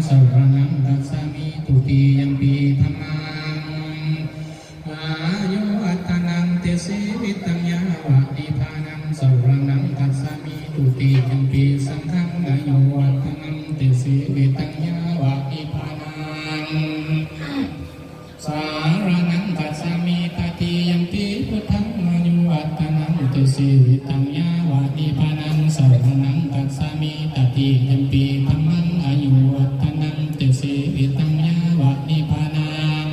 สรณังคัจฉามิทุติยัมปิธัมมังอายุวัฒนังเตสิวิตังยาวะนิพพานังสรณังคัจฉามิทุติยัมปิสังฆังอายุวัฒนังเตสิวิตังยาวะนิพพานังสารนังคัจฉามิตติยัมปิพุทธังอายุวัฒนังเตสิวิตังยาวะนิพพานังสรณังคัจฉามิตติยัมปิธัมมังอายุวัฒนังเตสิวิตังยาวะนิพพานัง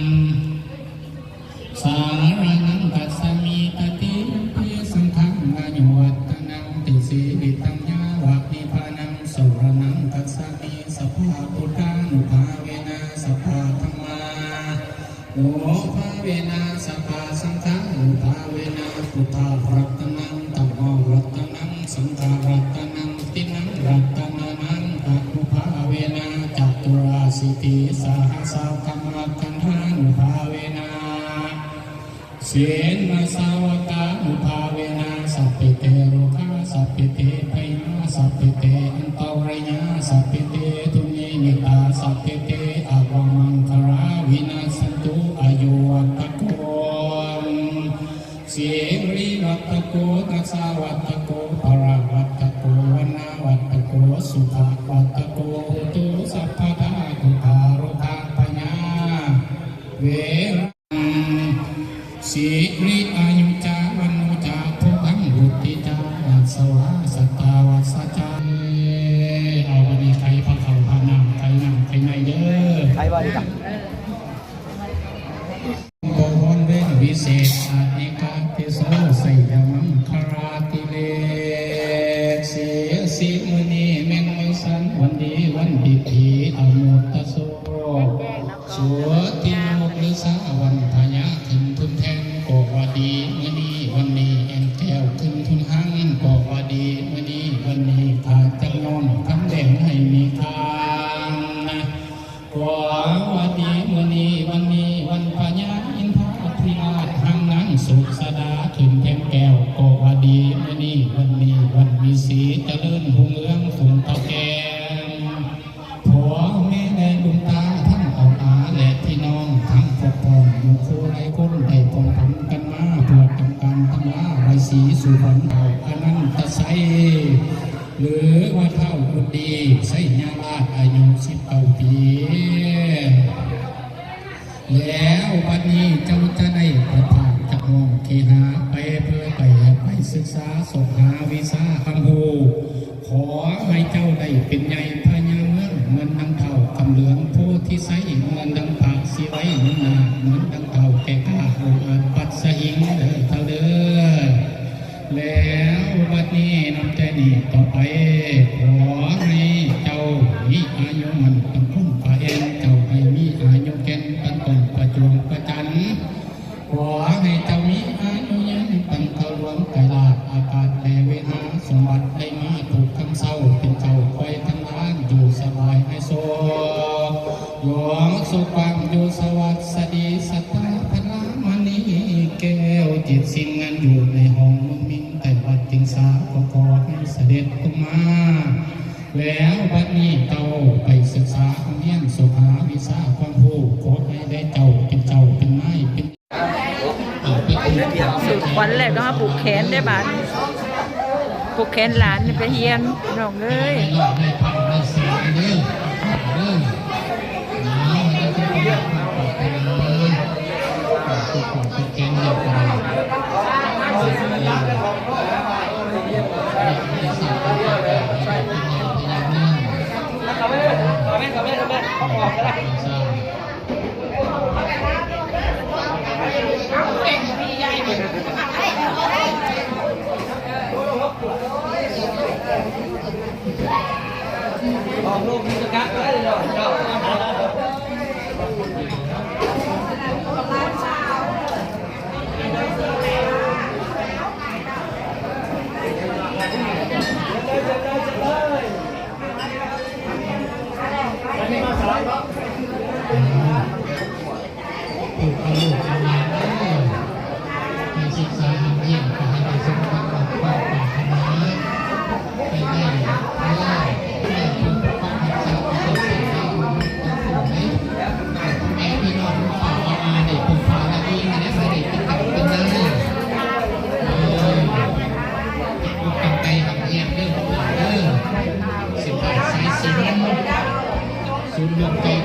สารนังคัจฉามิตติยัมปิสังฆังอายุวัฒนังเตสิวิตังยาวะนิพพานังสรณังคัจฉามิสัพพะพุทธานุภาเวนะสัพพะธัมมาโนภาเวนะสัพพะสังฆานุภาเวนะพุทธารัตนังธัมโมรัตนังสังฆารัตนังตินังรัตนานังอนุภาเวนะจัตุราสิติสาหสาวกรรมกันหานุภาเวนะเสนาสาวกานุภาเวนะสัพเพเตโรคาสัพเพเตภัยนาสัพเพเตอันตรายาสัพเพเตทุนีนิตาสัพเพเตอาวมังคาราวินาสันตุอายุวัตโกเสรีวัตโกตัสสะวัตโกภราวัตโกวนาวัตโกสุขวัตโกตุสัพพะทาตุภารุทาปัญญาเวสิริอายุจาวันโนจาภูขังบุติจาวัสวาสัตตาวัสจาเอาวันนี้ใครพาเขาพาน้ำใครน้ำใครในเด้อใครบ้างจ้ะโกวันเวงวิเศษอานิกาติโสไสยมังคาราติเลเสียสิมุนีแมงไม่สันวันดีวันดีผีอมุตตะโสสัวติโมกฤษาวันพญาขึ้นทุนแทนโกวดีมุนีวันนี้แอนแก้วขึ้นทุนหังโกวดีมุนีวันนี้พาจำนวนคำแดงให้มีทางโกวดีมุนีวันนี้วันพญาอินทราธิราชหังนังสุขสดาขึ้นแทนแก้วโกวดีมุนีวันนี้วันมีสีเจริญหุ่งเรืองฝุ่นเตาแกงผัวแม่ในดวงตาทั้งเอาอาและพี่น้องทั้งปกป้องอยู่คู่ไรคนได้ปองผันกันมาเพื่อทำการทำลาไว้สีสู่ผลเอาอนันตไสหรือว่าเท่าบุตรดีไสญาลาอายุ19 ปีแล้ววันนี้เจ้าจะได้ประพาสจากห้องเคหาไปเพื่อไปศึกษาสอบหาวิชาคำพูขอให้เจ้าได้เป็นใหญ่พญาเมืองเหมือนดังเท่าคำเหลืองโพธิไสเหมือนดังผักสีไว้เหมือนนาเหมือนดังเท่าแก่ข้าองค์อาจปัดสหิงเด้อเท่าเด้อแล้ววันนี้นับแต่นี้ต่อไปขอให้เจ้ามีอายุมันตั้งคงประเอ็นเจ้าให้มีอายุแก่นตั้งคงประจวงประจันขอให้เจ้ามีอายุยืนตั้งเท่าหลวงไกลาอากาศแต่เวหาสมบัติได้มาถูกคำเศร้าเป็นเจ้าคอยทั้งร้านอยู่สบายให้โซหลวงสุขังอยู่สวัสดีสัตตาพลามณีแก้วจิตสิ่งงานอยู่ในห้องมุมิงแต่วัดจิงสาก็ขอให้เสด็จลงมาแล้ววันนี้เจ้าไปศึกษาเรียนสุขาวิชาความรู้ขอให้ได้เจ้าเป็นไม้เป็นวันแรกก็มาปลูกแขนได้บ้านปลูกแขนหลานไปเฮียนน้องเลยออกลูกมีสกัดได้เลยเจ้าศึกษาเยี่ยมขอให้ได้สมความปรารถนาไปได้ได้คุณพระพุทธเจ้า บุญยกต่อ